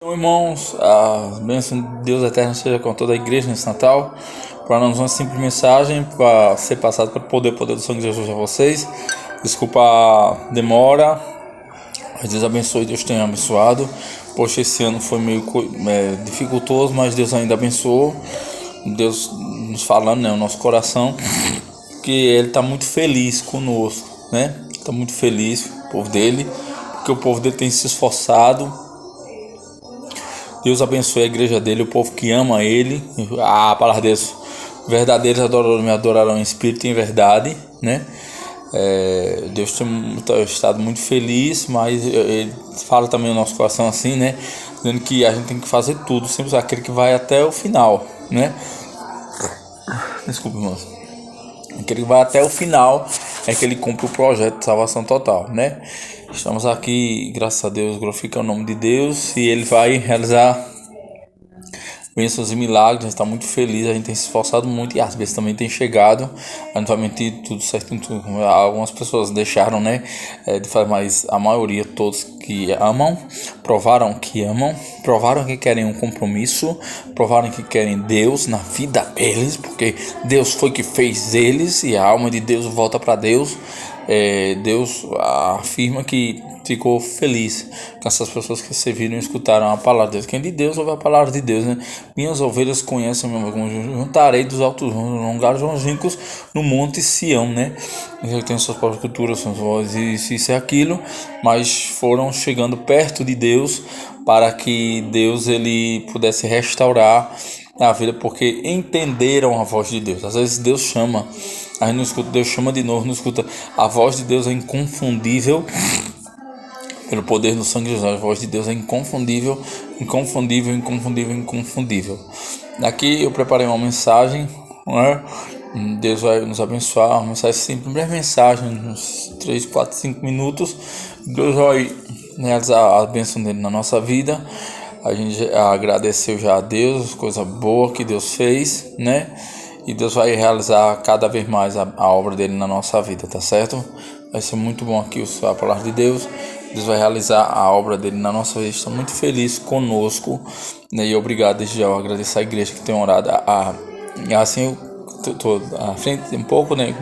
Então, irmãos, a bênção de Deus eterno seja com toda a igreja nesse Natal. Para nós, uma simples mensagem para ser passada para o poder do sangue de Jesus a vocês. Desculpa a demora, mas Deus abençoe, Deus tenha abençoado. Poxa, esse ano foi meio dificultoso, mas Deus ainda abençoou. Deus nos falando, né, o nosso coração, que Ele está muito feliz conosco, né? Está muito feliz, o povo dele, porque o povo dele tem se esforçado. Deus abençoe a igreja dele, o povo que ama ele. A palavra de Deus, verdadeiros adoradores me adorarão em espírito e em verdade, né? Deus tem estado muito feliz, mas ele fala também no nosso coração assim, né? Dizendo que a gente tem que fazer tudo, sempre aquele que vai até o final, né? Desculpa, irmãos. Aquele que vai até o final é que ele cumpre o projeto de salvação total, né? Estamos aqui, graças a Deus, glorificando o nome de Deus, e Ele vai realizar bênçãos e milagres. A gente está muito feliz, a gente tem se esforçado muito e às vezes também tem chegado. A gente vai mentir tudo certo, algumas pessoas deixaram, né, de fazer, mas a maioria, todos que amam, provaram que querem um compromisso, provaram que querem Deus na vida deles, porque Deus foi que fez eles e a alma de Deus volta para Deus. Deus afirma que ficou feliz com essas pessoas que serviram e escutaram a palavra de Deus. Quem é de Deus ouve a palavra de Deus, né? Minhas ovelhas conhecem meu nome, juntarei dos altos lugares longínquos no monte Sião, né? Ele tem suas próprias culturas, suas vozes, isso e aquilo, mas foram chegando perto de Deus para que Deus ele pudesse restaurar a vida, porque entenderam a voz de Deus. Às vezes Deus chama, a gente não escuta, Deus chama de novo, não escuta. A voz de Deus é inconfundível pelo poder do sangue de Jesus. A voz de Deus é inconfundível. Daqui eu preparei uma mensagem, né? Deus vai nos abençoar, uma mensagem simples, breve mensagem, uns 3, 4, 5 minutos. Deus vai realizar a bênção dele na nossa vida. A gente agradeceu já a Deus, coisa boa que Deus fez, né? E Deus vai realizar cada vez mais a obra dele na nossa vida, tá certo? Vai ser muito bom aqui a palavra de Deus. Deus vai realizar a obra dele na nossa vida. Estou muito feliz conosco, né? E obrigado desde já. Eu agradeço a igreja que tem orado. Assim eu estou à frente um pouco, né?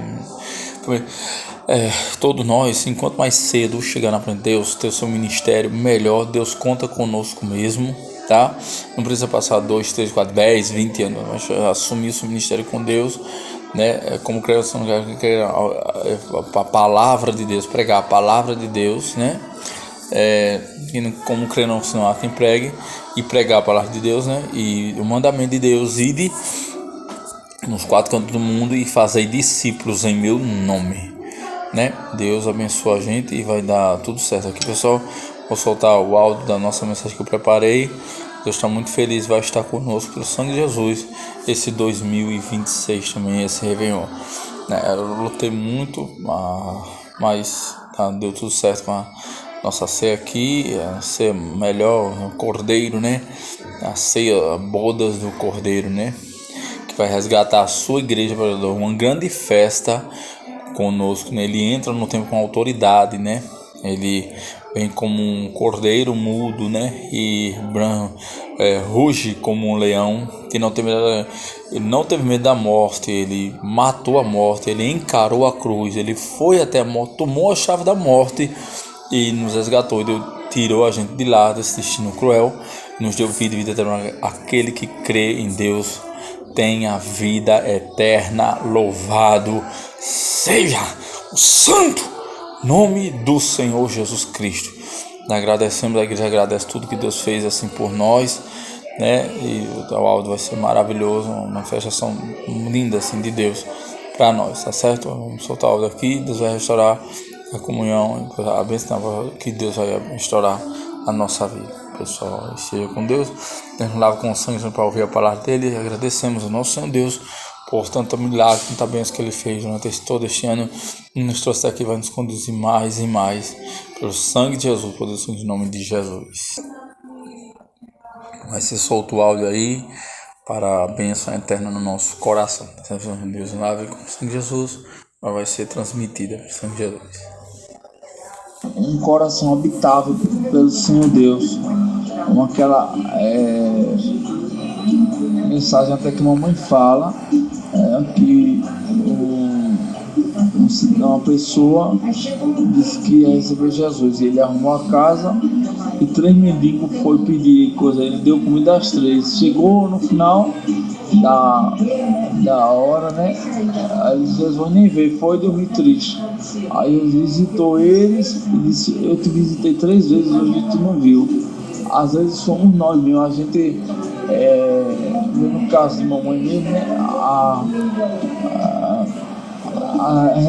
Todos nós, enquanto mais cedo chegar na frente de Deus, ter o seu ministério melhor, Deus conta conosco mesmo, tá? Não precisa passar 2, 3, 4, 10, 20 anos, mas assumir o seu ministério com Deus, né? Como criação, a palavra de Deus, pregar a palavra de Deus, né? Como crer não, senão há quem pregue, e pregar a palavra de Deus, né? E o mandamento de Deus, ide nos 4 cantos do mundo e fazer discípulos em meu nome, né? Deus abençoa a gente e vai dar tudo certo aqui, pessoal. Vou soltar o áudio da nossa mensagem que eu preparei. Deus está muito feliz, vai estar conosco pelo sangue de Jesus esse 2026 também, esse Réveillon, né? Eu lutei muito, mas deu tudo certo com a nossa ceia aqui, a ceia melhor, o cordeiro, né? A ceia, bodas do cordeiro, né? Que vai resgatar a sua igreja para uma grande festa conosco, né? Ele entra no tempo com autoridade, né? Ele vem como um cordeiro mudo, né? E branco, ruge como um leão, que ele não teve medo da morte. Ele matou a morte, ele encarou a cruz, ele foi até a morte, tomou a chave da morte e nos resgatou. Ele tirou a gente de lá desse destino cruel, nos deu vida eterna. Aquele que crê em Deus tem a vida eterna. Louvado seja o santo nome do Senhor Jesus Cristo. Agradecemos, a igreja agradece tudo que Deus fez assim por nós, né? E o áudio vai ser maravilhoso, uma manifestação linda assim de Deus para nós, tá certo? Vamos soltar o áudio aqui. Deus vai restaurar a comunhão, a bênção que Deus vai restaurar a nossa vida, pessoal. Esteja com Deus, nos lava com o sangue para ouvir a palavra dele. Agradecemos ao nosso Senhor Deus por tanto milagre, tanta bênção que ele fez durante todo este ano, e nos trouxe aqui, vai nos conduzir mais e mais pelo sangue de Jesus, pelo sangue de nome de Jesus. Vai ser solto o áudio aí para a bênção eterna no nosso coração. Deus lave com o sangue de Jesus, mas vai ser transmitida pelo sangue de Jesus. Um coração habitável pelo Senhor Deus, aquela mensagem até que mamãe fala, que uma pessoa disse que ia receber Jesus, e ele arrumou a casa e 3 mendigos foi pedir coisa, ele deu comida às 3, chegou no final da hora, né? Aí Jesus nem veio, foi dormir triste. Aí ele visitou eles e disse: eu te visitei 3 vezes, hoje tu não viu. Às vezes somos nós mesmos, a gente, no caso de mamãe mesmo, né?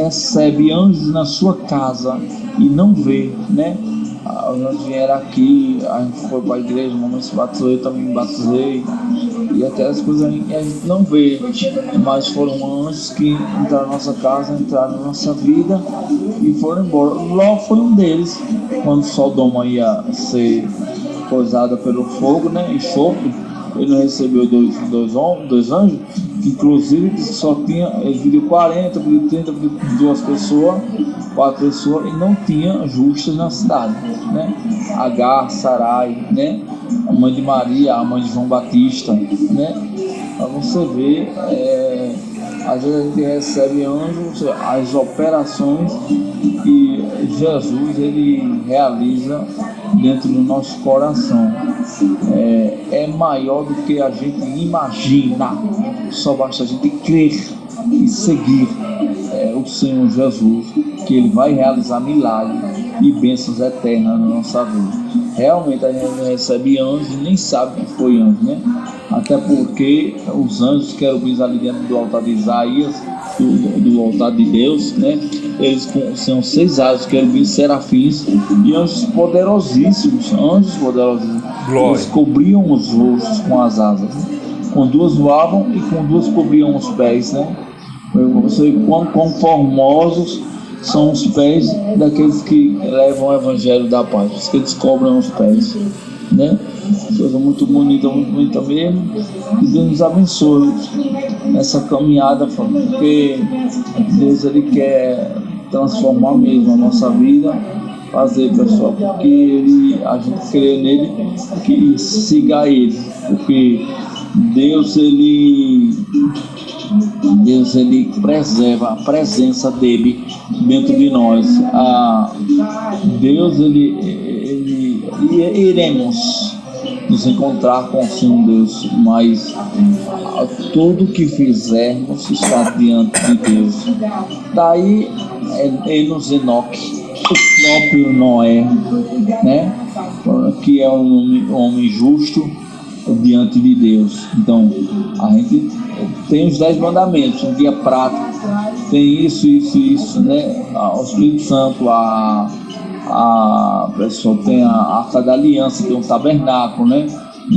Recebe anjos na sua casa e não vê, né? Os anjos vieram aqui, a gente foi para a igreja, a mamãe se batizou, eu também me batizei, e até as coisas a gente não vê, mas foram anjos que entraram na nossa casa, entraram na nossa vida e foram embora. Ló foi um deles, quando Sodoma ia ser coisada pelo fogo, né? Enxofre, ele não recebeu dois anjos, que inclusive só tinha, ele pediu 40, pediu 30, pediu 4 pessoas, e não tinha justas na cidade, né? Agar, Sarai, né? A mãe de Maria, a mãe de João Batista, né? Para você ver, às vezes a gente recebe anjos, as operações que Jesus ele realiza dentro do nosso coração é maior do que a gente imagina. Só basta a gente crer e seguir o Senhor Jesus, que ele vai realizar milagres e bênçãos eternas na nossa vida. Realmente a gente recebe anjos e nem sabe que foi anjo, né? Até porque os anjos querubins ali dentro do altar de Isaías, do altar de Deus, né? Eles são 6 asas, querubins, serafins e anjos poderosíssimos, Eles cobriam os rostos com as asas, né? Com 2 voavam e com 2 cobriam os pés, né? Você vê quão formosos são os pés daqueles que levam o evangelho da paz, que eles cobram os pés, né? Coisa muito bonita mesmo. Que Deus nos abençoe nessa caminhada, porque Deus ele quer transformar mesmo a nossa vida, fazer, pessoal, porque a gente crê nele, que siga ele, porque Deus ele preserva a presença dele dentro de nós. Deus iremos nos encontrar com o Senhor Deus, mas tudo que fizermos está diante de Deus. Daí Enos Enoque, o próprio Noé, né? Que é um homem justo diante de Deus. Então a gente tem os 10 mandamentos, um dia prático, tem isso, né? O Espírito Santo, a pessoa tem a Arca da Aliança, tem um tabernáculo, né?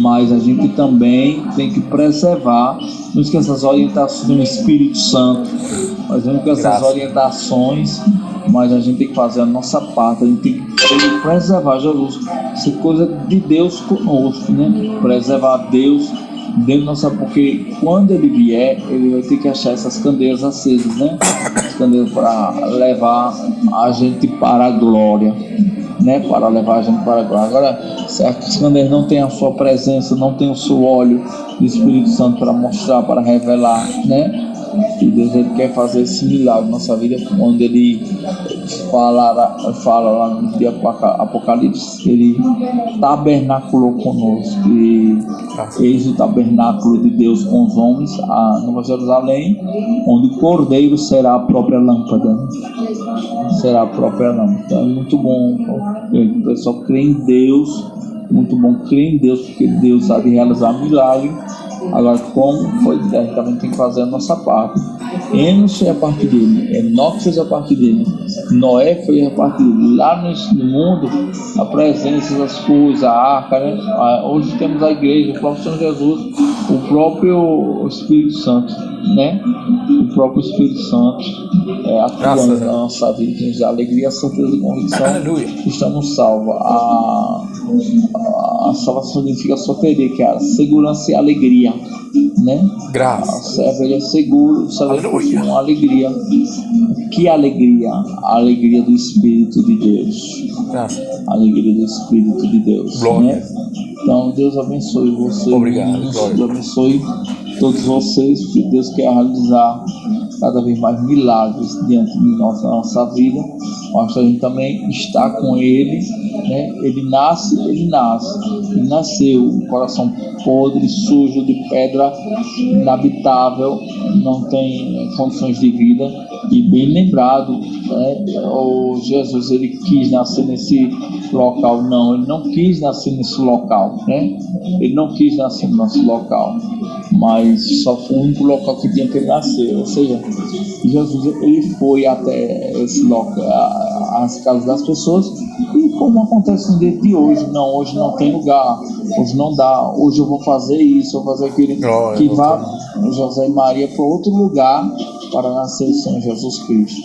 Mas a gente também tem que preservar, não esqueça as orientações do Espírito Santo, mas não esqueça as orientações, mas a gente tem que fazer a nossa parte, a gente tem que preservar Jesus, isso é coisa de Deus conosco, né? Preservar Deus dentro da nossa, porque quando ele vier, ele vai ter que achar essas candeias acesas, né? As candeias para levar a gente para a glória, né? Para levar a gente para a glória. Agora, se as candeias não tem a sua presença, não tem o seu óleo do Espírito Santo para mostrar, para revelar, né? E Deus ele quer fazer esse milagre na nossa vida, quando ele fala lá no dia Apocalipse, que ele tabernaculou conosco, e eis o tabernáculo de Deus com os homens, a Nova Jerusalém, onde o Cordeiro será a própria lâmpada. Será a própria lâmpada. Então é muito bom o pessoal crê em Deus, muito bom crer em Deus, porque Deus há de realizar milagre. Agora, como foi dito, a gente também tem que fazer a nossa parte. Enos foi a parte dele, Enoque fez a parte dele, Noé foi a parte dele. Lá no mundo, a presença das coisas, a arca, né? Hoje temos a igreja, o próprio Senhor Jesus, o próprio Espírito Santo, né? O próprio Espírito Santo atuando na nossa vida, que nos dá alegria, certeza e convicção. Aleluia. Que estamos salvos. A salvação significa soteria, que é a segurança e a alegria, né? Graças. A é seguro, Aleluia. Uma alegria. Que alegria? A alegria do Espírito de Deus. Graças. A alegria do Espírito de Deus. Glória. Né? Então, Deus abençoe vocês, Obrigado, meninos, glória. Deus abençoe todos vocês, que Deus quer realizar cada vez mais milagres diante de nossa vida, mas a gente também está com Ele, né? Ele nasceu, um coração podre, sujo, de pedra, inabitável, não tem condições de vida, e bem lembrado, né? O Jesus, ele quis nascer nesse local, não, ele não quis nascer nesse local, né? Ele não quis nascer no nosso local, mas só foi o único local que tinha que ele nascer, ou seja, Jesus, ele foi até esse local, as casas das pessoas, e como acontece no dia de hoje, não, hoje não tem lugar, hoje não dá, hoje eu vou fazer isso, eu vou fazer aquilo, que vá José e Maria para outro lugar para nascer o Senhor Jesus Cristo.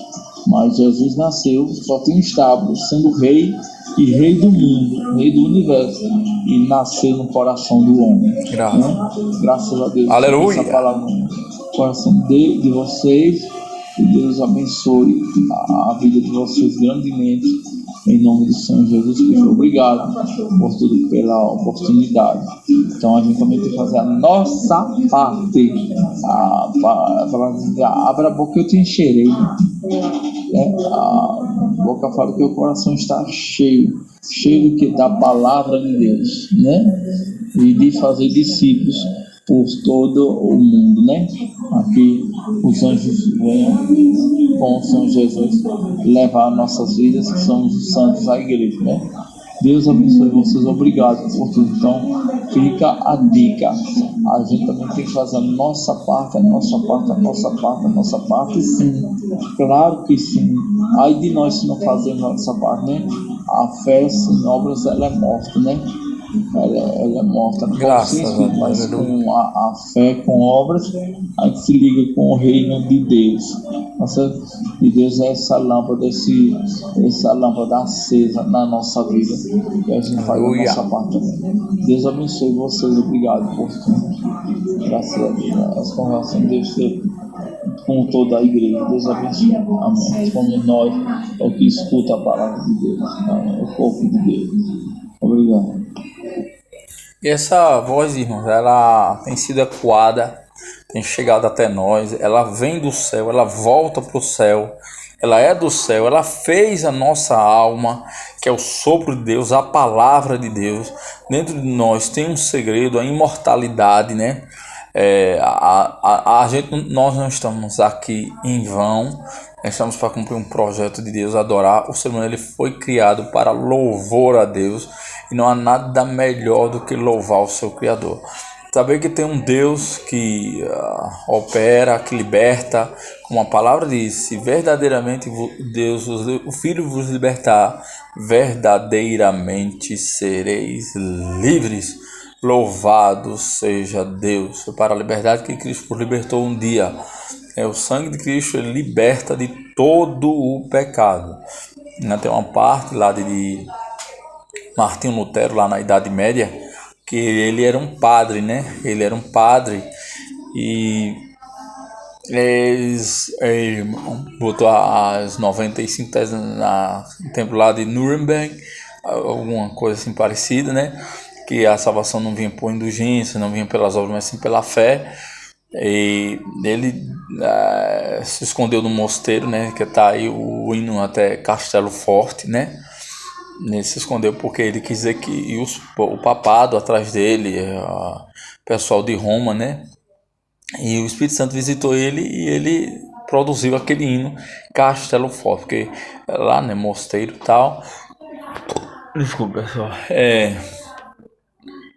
Mas Jesus nasceu, só tinha um estábulo, sendo rei e rei do mundo, rei do universo, e nasceu no coração do homem. Graças a Deus. Aleluia. Essa palavra no coração de vocês, que Deus abençoe a vida de vocês grandemente, em nome do Senhor Jesus Cristo. Obrigado por tudo, pela oportunidade. Então a gente também tem que fazer a nossa parte. Abra a boca, eu te encherei. A boca fala que o coração está cheio da palavra de Deus, né? E de fazer discípulos por todo o mundo, né? Aqui os anjos venham com o Senhor Jesus levar nossas vidas, que somos os santos, à igreja, né? Deus abençoe vocês, obrigado por tudo. Então fica a dica, a gente também tem que fazer a nossa parte, sim, claro que sim. Ai de nós se não fazermos a nossa parte, né? A fé sem obras, ela é morta, né? Ela é morta, não pode ser escrito, mas com a fé, com obras, a gente se liga com o reino de Deus. E Deus é essa lâmpada, essa lâmpada acesa na nossa vida, e a gente faz a nossa parte também. Deus abençoe vocês, obrigado por tudo. Graças a Deus, as conversões devem ser com toda a igreja. Deus abençoe. Amém. Como nós é o que escuta a palavra de Deus, o corpo de Deus. Obrigado. E essa voz, irmãos, ela tem sido ecoada, tem chegado até nós, ela vem do céu, ela volta para o céu, ela é do céu, ela fez a nossa alma, que é o sopro de Deus, a palavra de Deus. Dentro de nós tem um segredo, a imortalidade, né? Nós não estamos aqui em vão, nós estamos para cumprir um projeto de Deus, adorar. O ser humano, ele foi criado para louvor a Deus, e não há nada melhor do que louvar o seu Criador. Saber que tem um Deus que opera, que liberta, como a palavra diz: se verdadeiramente Deus, o Filho vos libertar, verdadeiramente sereis livres. Louvado seja Deus. Para a liberdade que Cristo vos libertou um dia. O sangue de Cristo, ele liberta de todo o pecado. Tem uma parte lá de Martinho Lutero, lá na Idade Média, que ele era um padre, né? Ele era um padre e ele botou as 95 teses no templo lá de Nuremberg, alguma coisa assim parecida, né? Que a salvação não vinha por indulgência, não vinha pelas obras, mas sim pela fé. E ele se escondeu no mosteiro, né? Que está aí o hino até Castelo Forte, né? Ele se escondeu porque ele quis dizer que o papado atrás dele, o pessoal de Roma, né? E o Espírito Santo visitou ele e ele produziu aquele hino Castelo Forte, porque lá, né, mosteiro e tal. Desculpa, pessoal.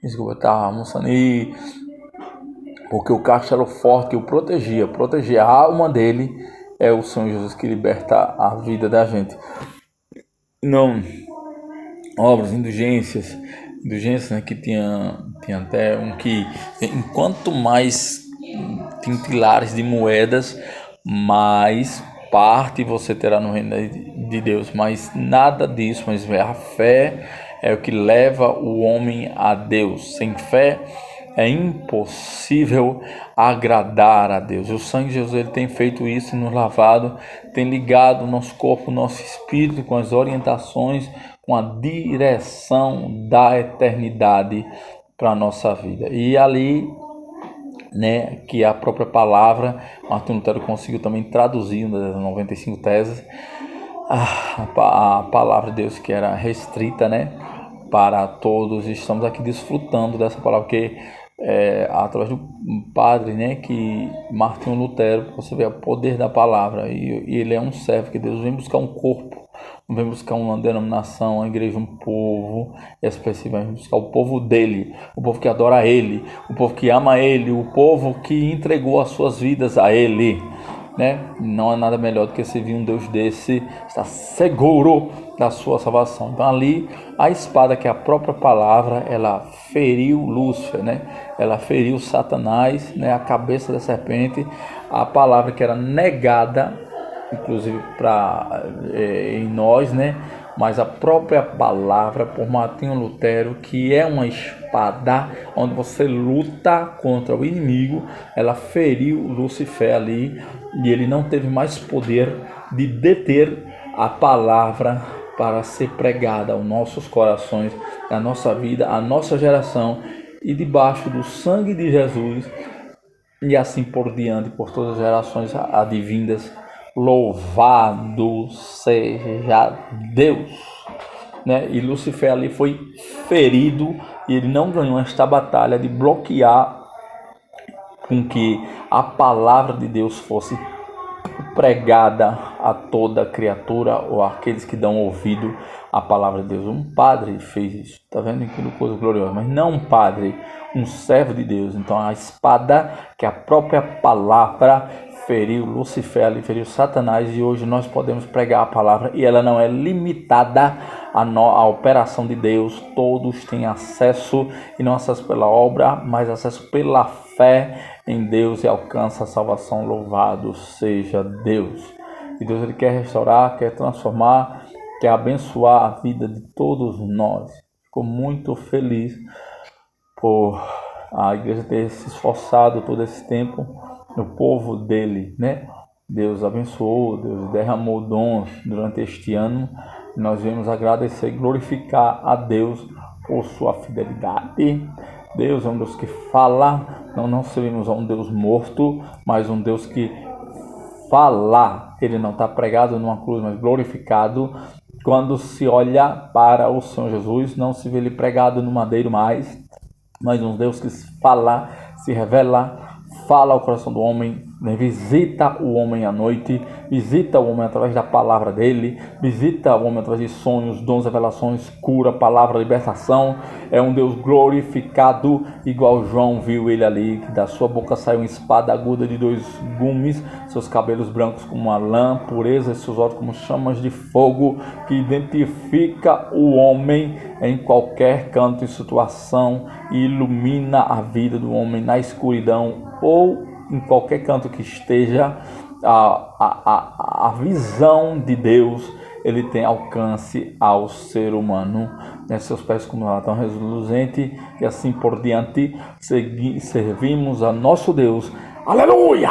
Desculpa, eu tava almoçando. E porque o Castelo Forte que o protegia a alma dele, é o Senhor Jesus que liberta a vida da gente. Não obras, indulgências, né, que tinha até um que, enquanto mais tintilares de moedas, mais parte você terá no reino de Deus. Mas nada disso, mas a fé é o que leva o homem a Deus. Sem fé é impossível agradar a Deus. O sangue de Jesus, ele tem feito isso e nos lavado, tem ligado o nosso corpo, o nosso espírito com as orientações, com a direção da eternidade para a nossa vida. E ali, né, que a própria palavra, Martinho Lutero conseguiu também traduzir nas 95 teses, a palavra de Deus que era restrita, né, para todos. Estamos aqui desfrutando dessa palavra que através do padre, né, que Martinho Lutero, você vê o poder da palavra, e ele é um servo que Deus vem buscar um corpo, não vem buscar uma denominação, uma igreja, um povo expressivo, vem buscar o povo dele, o povo que adora ele, o povo que ama ele, o povo que entregou as suas vidas a ele, né? Não há nada melhor do que servir um Deus desse, está seguro da sua salvação. Então ali a espada, que é a própria palavra, ela feriu Lúcifer, né? Ela feriu Satanás, né? A cabeça da serpente, a palavra que era negada, inclusive em nós, né? Mas a própria palavra por Martinho Lutero, que é uma espada onde você luta contra o inimigo, ela feriu Lúcifer ali, e ele não teve mais poder de deter a palavra para ser pregada aos nossos corações, à nossa vida, à nossa geração, e debaixo do sangue de Jesus, e assim por diante, por todas as gerações advindas. Louvado seja Deus, né? E Lúcifer ali foi ferido, e ele não ganhou esta batalha de bloquear com que a palavra de Deus fosse pregada a toda criatura, ou aqueles que dão ouvido à palavra de Deus. Um padre fez isso, tá vendo? Aquilo, coisa gloriosa, mas não um padre, um servo de Deus. Então a espada, que é a própria palavra, feriu Lúcifer ali, feriu Satanás, e hoje nós podemos pregar a palavra, e ela não é limitada à operação de Deus. Todos têm acesso, e não acesso pela obra, mas acesso pela fé em Deus, e alcança a salvação. Louvado seja Deus. E Deus, ele quer restaurar, quer transformar, quer abençoar a vida de todos nós. Fico muito feliz por a igreja ter se esforçado todo esse tempo no povo dele, né? Deus abençoou, Deus derramou dons durante este ano. Nós vamos agradecer e glorificar a Deus por sua fidelidade. Deus é um Deus que fala, não servimos a um Deus morto, mas um Deus que fala. Ele não está pregado numa cruz, mas glorificado. Quando se olha para o Senhor Jesus, não se vê ele pregado no madeiro mais, mas um Deus que fala, se revela, fala ao coração do homem, né? Visita o homem à noite, visita o homem através da palavra dele, visita o homem através de sonhos, dons, revelações, cura, palavra, libertação. É um Deus glorificado, igual João viu ele ali, que da sua boca saiu uma espada aguda de 2 gumes, seus cabelos brancos como uma lã, pureza, e seus olhos como chamas de fogo, que identifica o homem em qualquer canto e situação, e ilumina a vida do homem na escuridão, ou em qualquer canto que esteja. A visão de Deus, ele tem alcance ao ser humano, né? Seus pés como latão reluzente, e assim por diante. Servimos a nosso Deus, aleluia,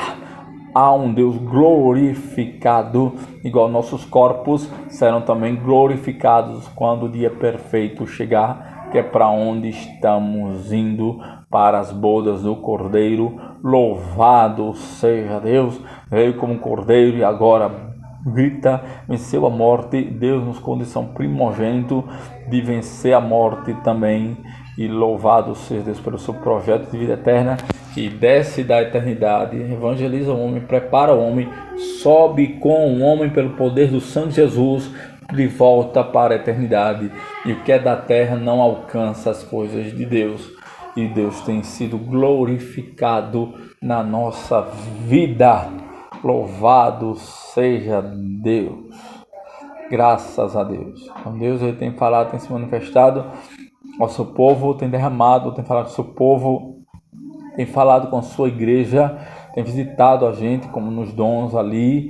a um Deus glorificado, igual nossos corpos serão também glorificados quando o dia perfeito chegar, que é para onde estamos indo, para as bodas do Cordeiro. Louvado seja Deus. Veio como um cordeiro e agora grita, venceu a morte. Deus nos condição primogênito de vencer a morte também. E louvado seja Deus pelo seu projeto de vida eterna, que desce da eternidade, evangeliza o homem, prepara o homem, sobe com o homem pelo poder do sangue de Jesus, de volta para a eternidade. E o que é da terra não alcança as coisas de Deus. E Deus tem sido glorificado na nossa vida. Louvado seja Deus. Graças a Deus. Então Deus, ele tem falado, tem se manifestado ao seu povo, tem derramado, tem falado com o seu povo, tem falado com a sua igreja, tem visitado a gente como nos dons ali.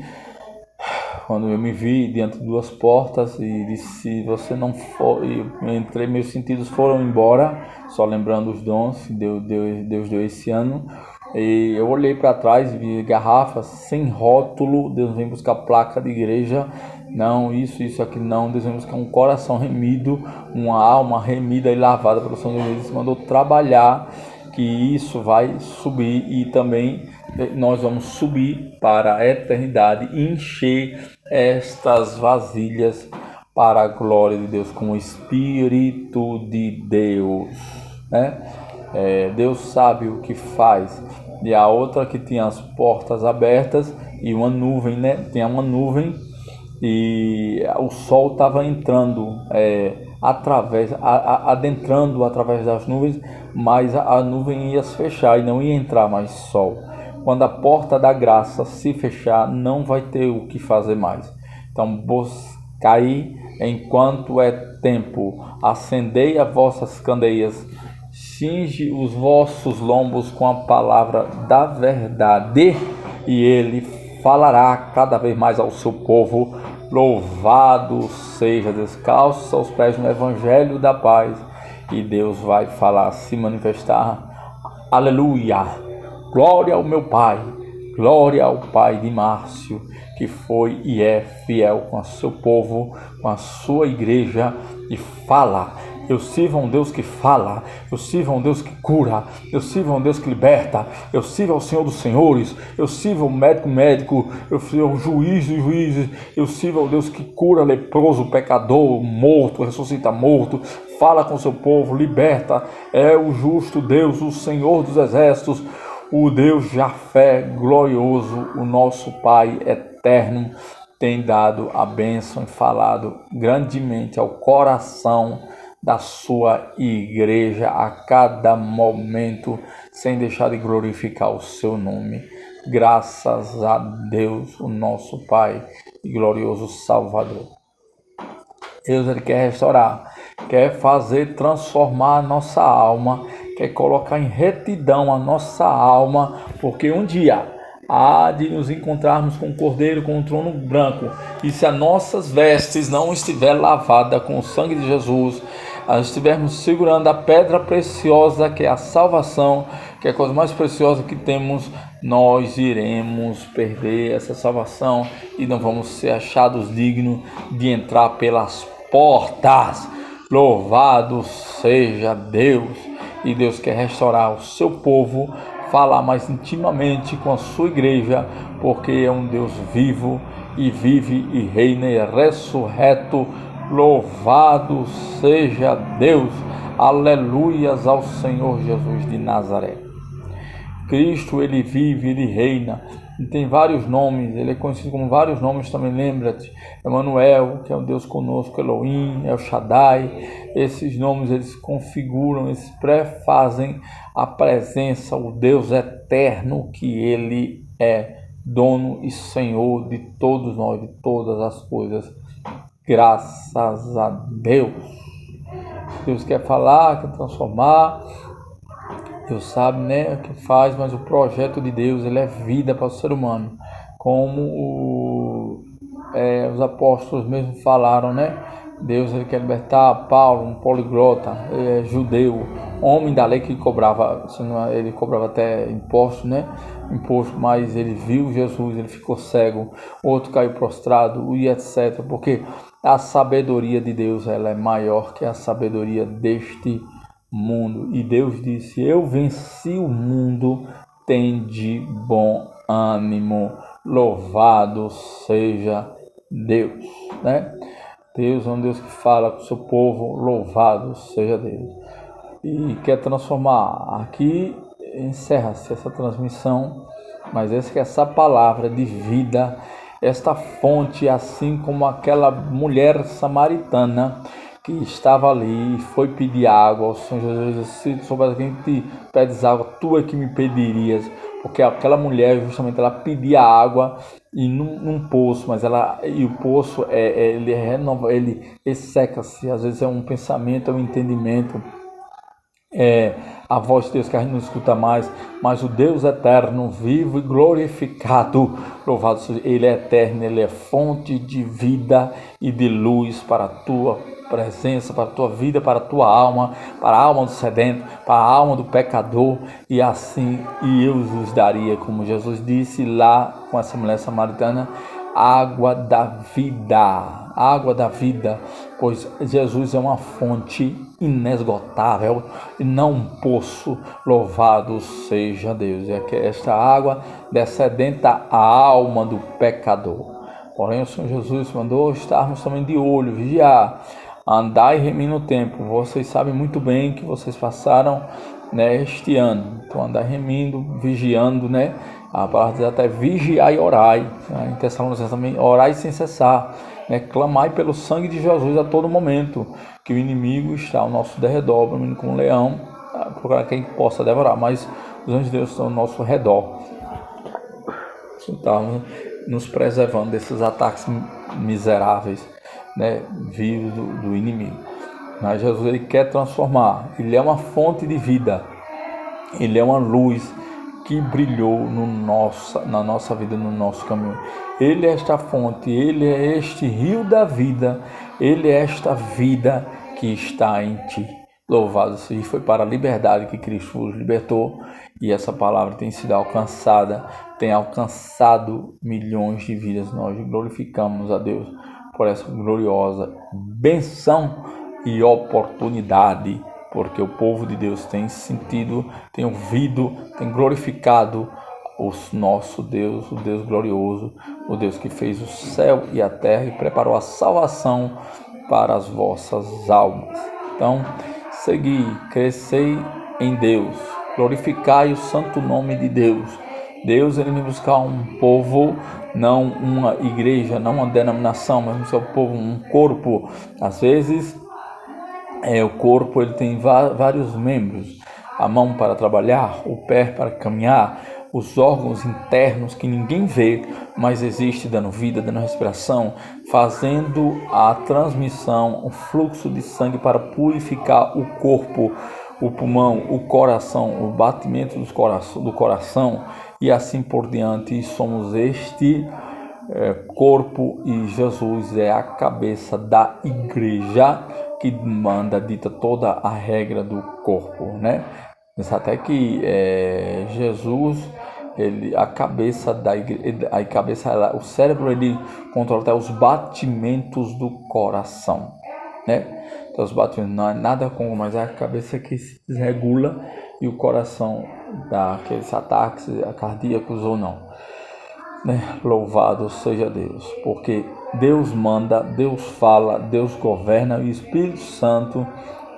Quando eu me vi diante de 2 portas e disse: se você não for, eu entrei, meus sentidos foram embora, só lembrando os dons que Deus deu esse ano. E eu olhei para trás e vi garrafas sem rótulo. Deus vem buscar placa de igreja, Não, isso aqui não. Desejamos que é um coração remido, uma alma remida e lavada pelo sangue de Jesus. Mandou trabalhar, que isso vai subir e também nós vamos subir para a eternidade e encher estas vasilhas para a glória de Deus, com o Espírito de Deus, né? Deus sabe o que faz. E a outra que tinha as portas abertas e uma nuvem, né? Tinha uma nuvem e o sol estava entrando adentrando através das nuvens, mas a nuvem ia se fechar e não ia entrar mais sol. Quando a porta da graça se fechar, não vai ter o que fazer mais. Então buscai enquanto é tempo, acendei as vossas candeias, cinge os vossos lombos com a palavra da verdade, e ele falará cada vez mais ao seu povo. Louvado seja Deus. Calce seus pés no evangelho da paz e Deus vai falar, se manifestar. Aleluia! Glória ao meu Pai, glória ao Pai de Márcio, que foi e é fiel com o seu povo, com a sua igreja, e fala. Eu sirvo a um Deus que fala, eu sirvo a um Deus que cura, eu sirvo a um Deus que liberta, eu sirvo ao Senhor dos Senhores, eu sirvo ao médico, eu sirvo ao juiz dos juízes, eu sirvo ao Deus que cura leproso, pecador, morto, ressuscita morto, fala com o seu povo, liberta, é o justo Deus, o Senhor dos exércitos, o Deus Jafé glorioso, o nosso Pai eterno, tem dado a bênção e falado grandemente ao coração da sua igreja a cada momento, sem deixar de glorificar o seu nome. Graças a Deus, o nosso Pai e glorioso Salvador. Deus, ele quer restaurar, quer fazer transformar a nossa alma, quer colocar em retidão a nossa alma, porque um dia há de nos encontrarmos com o Cordeiro, com o trono branco, e se as nossas vestes não estiver lavada com o sangue de Jesus, nós estivermos segurando a pedra preciosa que é a salvação, que é a coisa mais preciosa que temos, nós iremos perder essa salvação e não vamos ser achados dignos de entrar pelas portas. Louvado seja Deus! E Deus quer restaurar o seu povo, falar mais intimamente com a sua igreja, porque é um Deus vivo e vive e reina e é ressurreto. Louvado seja Deus, aleluias ao Senhor Jesus de Nazaré. Cristo, ele vive, ele reina, ele tem vários nomes, ele é conhecido como vários nomes também, lembra-te, Emanuel, que é o Deus conosco, Elohim, El Shaddai. Esses nomes, eles configuram, eles prefazem a presença, o Deus eterno que ele é, dono e Senhor de todos nós, de todas as coisas. Graças a Deus. Deus quer falar, quer transformar. Deus sabe, né, o que faz, mas o projeto de Deus, ele é vida para o ser humano. Como os apóstolos mesmo falaram, né? Deus, ele quer libertar Paulo, um poliglota, judeu, homem da lei que cobrava, ele cobrava até imposto, né? Imposto, mas ele viu Jesus, ele ficou cego, outro caiu prostrado e etc. Porque a sabedoria de Deus, ela é maior que a sabedoria deste mundo. E Deus disse: eu venci o mundo, tende bom ânimo. Louvado seja Deus, né? Deus é um Deus que fala com o seu povo, louvado seja Deus. E quer transformar. Aqui encerra-se essa transmissão, mas essa palavra de vida, esta fonte, assim como aquela mulher samaritana que estava ali e foi pedir água ao Senhor Jesus: se soubesse quem te pedes água, tu é que me pedirias. Porque aquela mulher, justamente, ela pedia água e num poço, mas o poço ele renova, ele seca-se. Às vezes é um pensamento, é um entendimento, a voz de Deus que a gente não escuta mais, mas o Deus eterno, vivo e glorificado, louvado seja, ele é eterno, ele é fonte de vida e de luz para a tua presença, para a tua vida, para a tua alma, para a alma do sedento, para a alma do pecador, e assim eu vos daria, como Jesus disse lá com essa mulher samaritana, água da vida, água da vida, pois Jesus é uma fonte inesgotável e não um poço. Louvado seja Deus. É que esta água descedenta a alma do pecador. Porém, o Senhor Jesus mandou estarmos também de olho, vigiar, andar e remir no tempo. Vocês sabem muito bem que vocês passaram, né, este ano. Então, andar remindo, vigiando, né? A palavra diz até vigiar e orai. Em Tessalonicenses também, orai sem cessar. Né? Clamai pelo sangue de Jesus a todo momento, que o inimigo está ao nosso derredor, como um leão, procurar quem possa devorar. Mas os anjos de Deus estão ao nosso redor. Estamos nos preservando desses ataques miseráveis, né, vivos do inimigo. Mas Jesus, ele quer transformar. Ele é uma fonte de vida. Ele é uma luz que brilhou na nossa vida, no nosso caminho. Ele é esta fonte, ele é este rio da vida, ele é esta vida que está em ti. Louvado seja. Foi para a liberdade que Cristo nos libertou, e essa palavra tem sido alcançada, tem alcançado milhões de vidas. Nós glorificamos a Deus por essa gloriosa benção e oportunidade, porque o povo de Deus tem sentido, tem ouvido, tem glorificado o nosso Deus, o Deus glorioso, o Deus que fez o céu e a terra e preparou a salvação para as vossas almas. Então, segui, crescei em Deus, glorificai o santo nome de Deus. Deus, ele vem buscar um povo, não uma igreja, não uma denominação, mas buscar um povo, um corpo. Às vezes, o corpo, ele tem vários membros: a mão para trabalhar, o pé para caminhar, os órgãos internos que ninguém vê, mas existe dando vida, dando respiração, fazendo a transmissão, o fluxo de sangue para purificar o corpo, o pulmão, o coração, o batimento do coração e assim por diante. Somos este corpo, e Jesus é a cabeça da igreja que manda, dita toda a regra do corpo, né? Até que Jesus, a cabeça da igreja, a cabeça, o cérebro, ele controla até os batimentos do coração, né? Então, os batimentos não é nada como, mas é a cabeça que se desregula e o coração dá aqueles ataques cardíacos ou não, né? Louvado seja Deus, porque Deus manda, Deus fala, Deus governa, e o Espírito Santo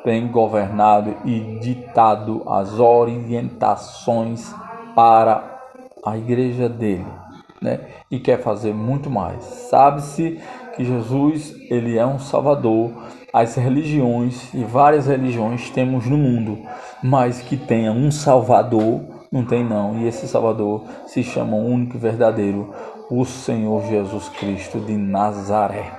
tem governado e ditado as orientações para a igreja dele, né? E quer fazer muito mais. Sabe-se que Jesus, ele é um Salvador. As religiões, e várias religiões temos no mundo, mas que tenha um Salvador, não tem não. E esse Salvador se chama o único e verdadeiro, o Senhor Jesus Cristo de Nazaré.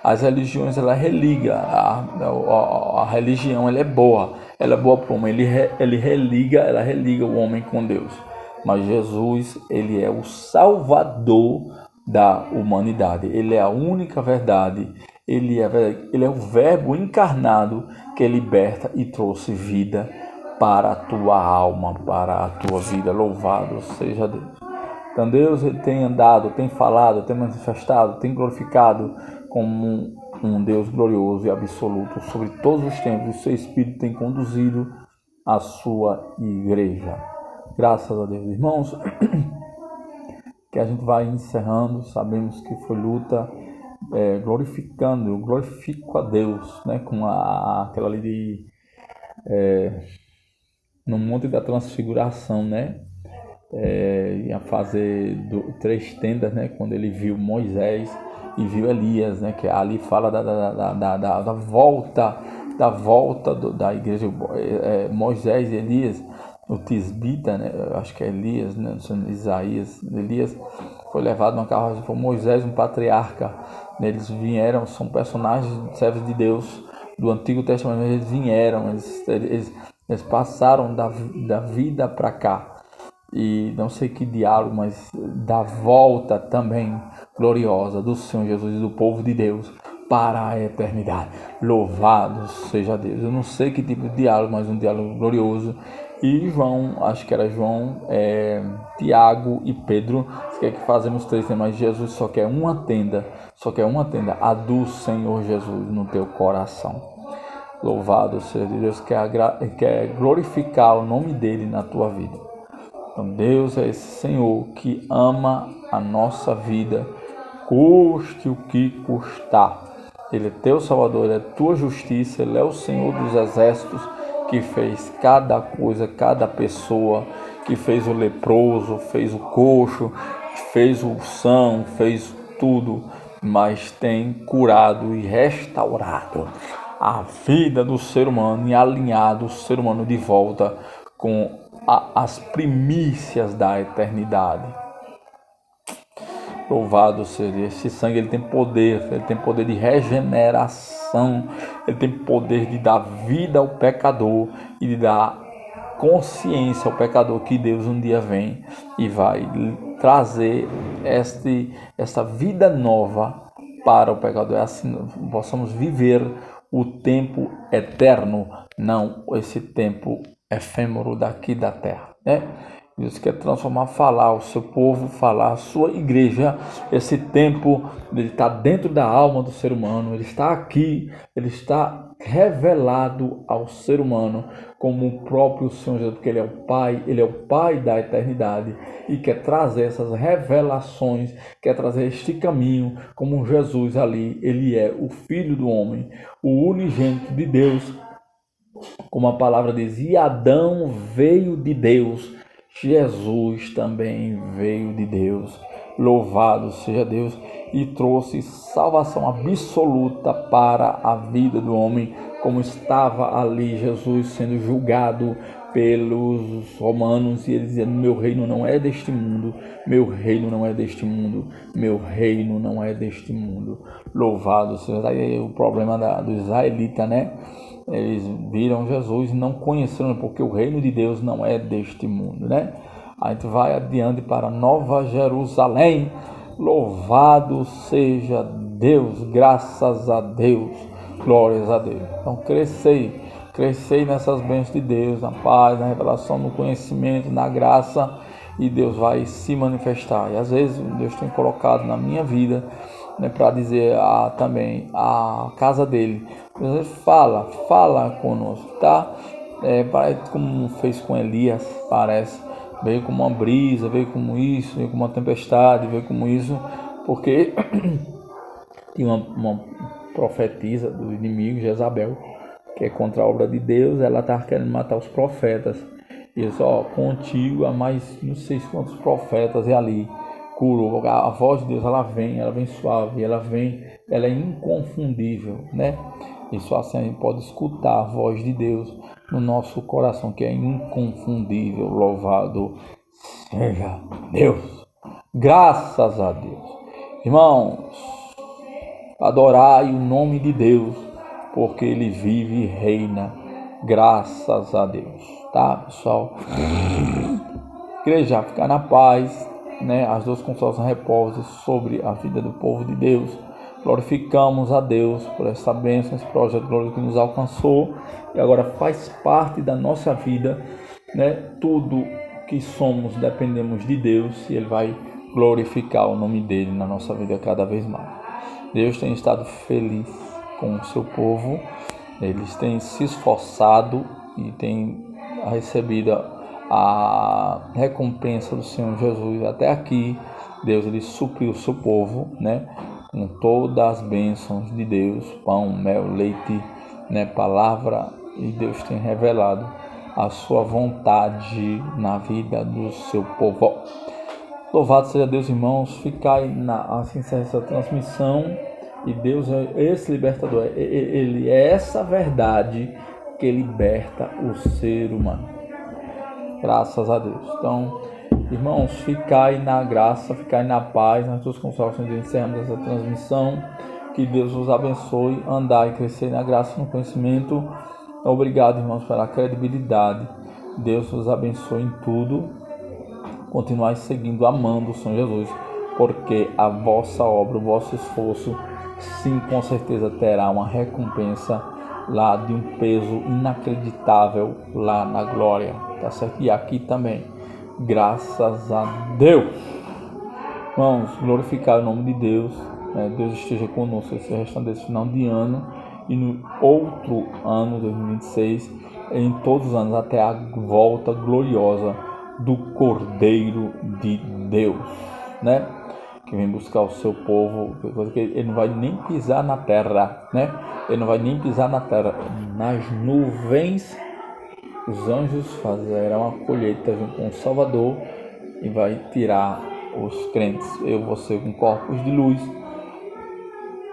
As religiões, ela religa, a religião, ela é boa para o homem, ela religa o homem com Deus. Mas Jesus, ele é o Salvador da humanidade, ele é a única verdade, ele é o Verbo encarnado que liberta e trouxe vida para a tua alma, para a tua vida. Louvado seja Deus. Então Deus, ele tem andado, tem falado, tem manifestado, tem glorificado como um Deus glorioso e absoluto sobre todos os tempos. O seu Espírito tem conduzido a sua igreja. Graças a Deus, irmãos, que a gente vai encerrando. Sabemos que foi luta, glorificando. Eu glorifico a Deus, né, com aquela ali de no Monte da Transfiguração, né? Ia fazer 3 tendas, né? Quando ele viu Moisés e viu Elias, né? Que ali fala da volta da igreja. Moisés e Elias, o Tisbita, né? Eu acho que é Elias, né? Isaías. Elias foi levado numa carruagem, foi Moisés, um patriarca. Eles vieram, são personagens, servos de Deus do Antigo Testamento. Eles vieram, eles passaram da vida para cá. E não sei que diálogo, mas da volta também gloriosa do Senhor Jesus e do povo de Deus para a eternidade. Louvado seja Deus. Eu não sei que tipo de diálogo, mas um diálogo glorioso. E João, acho que era João, Tiago e Pedro, quer que fazemos 3 tendas, mas Jesus só quer uma tenda, a do Senhor Jesus no teu coração. Louvado seja Deus, quer glorificar o nome dele na tua vida. Então Deus é esse Senhor que ama a nossa vida, custe o que custar. Ele é teu Salvador, Ele é tua justiça, Ele é o Senhor dos exércitos, que fez cada coisa, cada pessoa, que fez o leproso, fez o coxo, fez o são, fez tudo, mas tem curado e restaurado a vida do ser humano e alinhado o ser humano de volta com as primícias da eternidade. Louvado seja esse sangue, ele tem poder de regeneração, ele tem poder de dar vida ao pecador e de dar consciência ao pecador que Deus um dia vem e vai trazer esta vida nova para o pecador. É assim possamos viver o tempo eterno, não esse tempo efêmero daqui da terra, né? Deus quer transformar, falar o seu povo, falar a sua igreja. Esse tempo, ele está dentro da alma do ser humano, ele está aqui, ele está revelado ao ser humano como o próprio Senhor Jesus, porque ele é o Pai da eternidade e quer trazer essas revelações, quer trazer este caminho, como Jesus ali, ele é o Filho do homem, o unigênito de Deus, como a palavra diz, e Adão veio de Deus, Jesus também veio de Deus, louvado seja Deus, e trouxe salvação absoluta para a vida do homem, como estava ali Jesus sendo julgado pelos romanos, e ele dizendo, meu reino não é deste mundo, meu reino não é deste mundo, meu reino não é deste mundo, louvado seja. Aí o problema do israelita, né? Eles viram Jesus e não conheceram, porque o reino de Deus não é deste mundo, né? A gente vai adiante para Nova Jerusalém. Louvado seja Deus, graças a Deus, glórias a Deus. Então crescei nessas bênçãos de Deus, na paz, na revelação, no conhecimento, na graça, e Deus vai se manifestar. E às vezes Deus tem colocado na minha vida, né, para dizer também a casa dele. Às vezes fala conosco, tá? Parece como fez com Elias, parece. Veio como uma brisa, veio como isso, veio como uma tempestade, veio como isso, porque tinha uma profetisa do inimigo, Jezabel, que é contra a obra de Deus. Ela estava querendo matar os profetas. E disse, contigo há mais não sei quantos profetas, e ali curou. A voz de Deus, ela vem suave, ela é inconfundível, né? E só assim a gente pode escutar a voz de Deus no nosso coração, que é inconfundível. Louvado seja Deus, graças a Deus. Irmãos, adorai o nome de Deus, porque Ele vive e reina, graças a Deus, tá, pessoal? Igreja, ficar na paz, né? As duas consolações repousam sobre a vida do povo de Deus. Glorificamos a Deus por essa bênção, esse projeto glorioso que nos alcançou e agora faz parte da nossa vida, né? Tudo que somos dependemos de Deus e Ele vai glorificar o nome dele na nossa vida cada vez mais. Deus tem estado feliz com o seu povo, eles têm se esforçado e têm recebido a recompensa do Senhor Jesus. Até aqui, Deus ele supriu o seu povo, né? Com todas as bênçãos de Deus, pão, mel, leite, né? Palavra, e Deus tem revelado a sua vontade na vida do seu povo. Louvado seja Deus, irmãos. Ficai assim essa transmissão, e Deus é esse libertador, Ele é essa verdade que liberta o ser humano. Graças a Deus. Então, irmãos, ficai na graça, ficai na paz, nas tuas consolações. Encerramos essa transmissão. Que Deus vos abençoe, andar e crescer na graça e no conhecimento. Obrigado, irmãos, pela credibilidade. Deus vos abençoe em tudo. Continuai seguindo, amando o Senhor Jesus, porque a vossa obra, o vosso esforço, sim, com certeza terá uma recompensa lá de um peso inacreditável lá na glória. tá certo? E aqui também, graças a Deus. Vamos glorificar o nome de Deus, né? Deus esteja conosco esse restante desse final de ano e no outro ano, 2026, em todos os anos, até a volta gloriosa do Cordeiro de Deus, né? Que vem buscar o seu povo, que ele não vai nem pisar na terra, né? Ele não vai nem pisar na terra. Nas nuvens, os anjos fazerão a colheita junto com o Salvador e vai tirar os crentes, eu vou ser com corpos de luz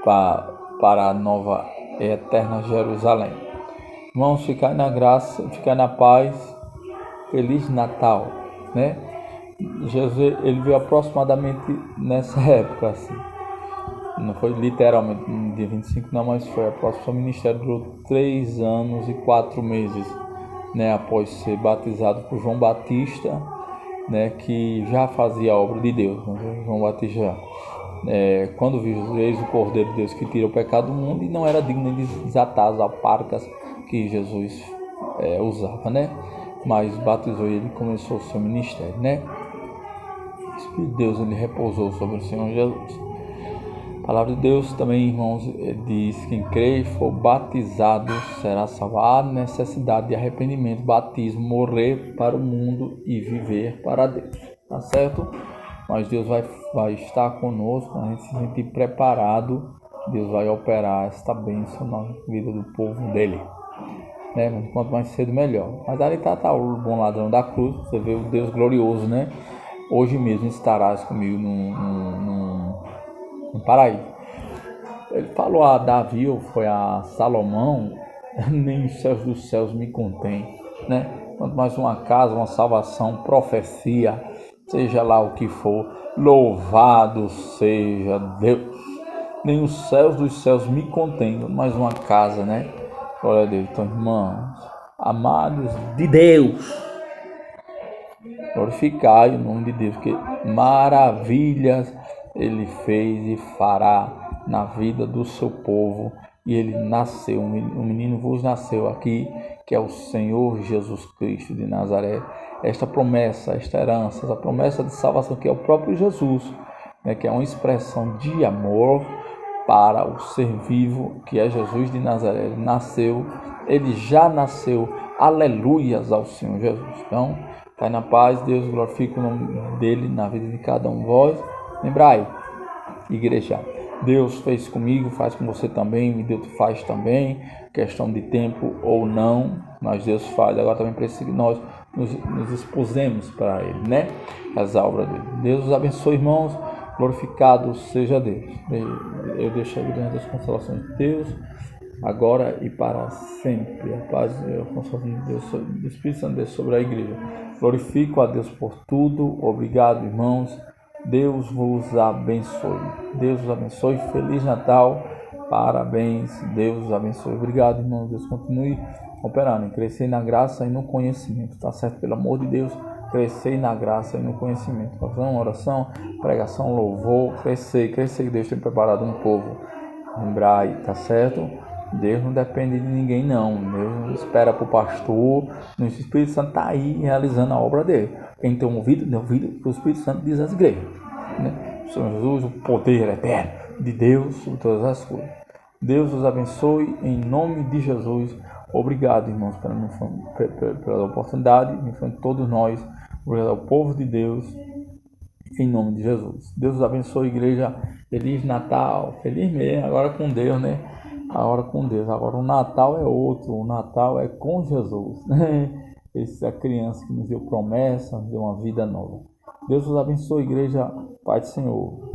para a nova e eterna Jerusalém. Vamos ficar na graça, ficar na paz. Feliz Natal, né? Jesus, ele veio aproximadamente nessa época, assim. Não foi literalmente no dia 25, não, mas foi aproximadamente. O ministério durou 3 anos e 4 meses, né? Após ser batizado por João Batista, né? Que já fazia a obra de Deus, né? João Batista, quando viu eis o Cordeiro de Deus que tira o pecado do mundo, e não era digno de desatar as alparcas que Jesus usava, né? Mas batizou ele e começou o seu ministério, né? O Espírito de Deus, ele repousou sobre o Senhor Jesus. A palavra de Deus também, irmãos, diz: quem crê e for batizado será salvo. Há necessidade de arrependimento, batismo, morrer para o mundo e viver para Deus, tá certo? Mas Deus vai estar conosco, a gente se sentir preparado, Deus vai operar esta bênção na vida do povo dele, né? Quanto mais cedo, melhor. Mas ali tá o bom ladrão da cruz, você vê o Deus glorioso, né? Hoje mesmo estarás comigo no paraíso. Ele falou a Davi, ou foi a Salomão: nem os céus dos céus me contém, né? Quanto mais uma casa, uma salvação, profecia, seja lá o que for, louvado seja Deus. Nem os céus dos céus me contêm, mais uma casa, né? Glória a Deus. Então, irmãos, amados de Deus, glorificai o nome de Deus, que maravilhas ele fez e fará na vida do seu povo. E ele nasceu, um menino vos nasceu aqui, que é o Senhor Jesus Cristo de Nazaré. Esta promessa, esta herança, essa promessa de salvação, que é o próprio Jesus, né, que é uma expressão de amor para o ser vivo, que é Jesus de Nazaré. Ele nasceu, ele já nasceu. Aleluias ao Senhor Jesus. Então, vai na paz, Deus glorifica o nome dele na vida de cada um de vós. Lembrai, igreja, Deus fez comigo, faz com você também, me deu, tu faz também, questão de tempo ou não, mas Deus faz. Agora também precisa que nós nos expusemos para ele, né? As obras dele. Deus os abençoe, irmãos, glorificado seja Deus. Eu deixo a vida das consolações de Deus, agora e para sempre. A paz e a consolação de Deus, do Espírito Santo de Deus sobre a igreja. Glorifico a Deus por tudo. Obrigado, irmãos. Deus vos abençoe. Deus vos abençoe. Feliz Natal. Parabéns. Deus vos abençoe. Obrigado, irmãos. Deus continue operando. Crescer na graça e no conhecimento. Tá certo? Pelo amor de Deus. Crescer na graça e no conhecimento. Oração, pregação, louvor. Crescer. Que Deus tem preparado um povo. Lembrai, tá certo? Deus não depende de ninguém, não. Deus não espera para o pastor. O Espírito Santo está aí realizando a obra dele. Quem tem ouvido, tem ouvido o Espírito Santo diz às igrejas, né? O Senhor Jesus, o poder eterno de Deus sobre todas as coisas. Deus os abençoe em nome de Jesus. Obrigado, irmãos, pela oportunidade, em frente de todos nós. Obrigado ao povo de Deus, em nome de Jesus. Deus os abençoe, igreja. Feliz Natal. Feliz mês, agora com Deus, né? Agora com Deus. Agora o Natal é outro. O Natal é com Jesus. Essa é a criança que nos deu promessa, nos deu uma vida nova. Deus os abençoe, igreja. Pai do Senhor.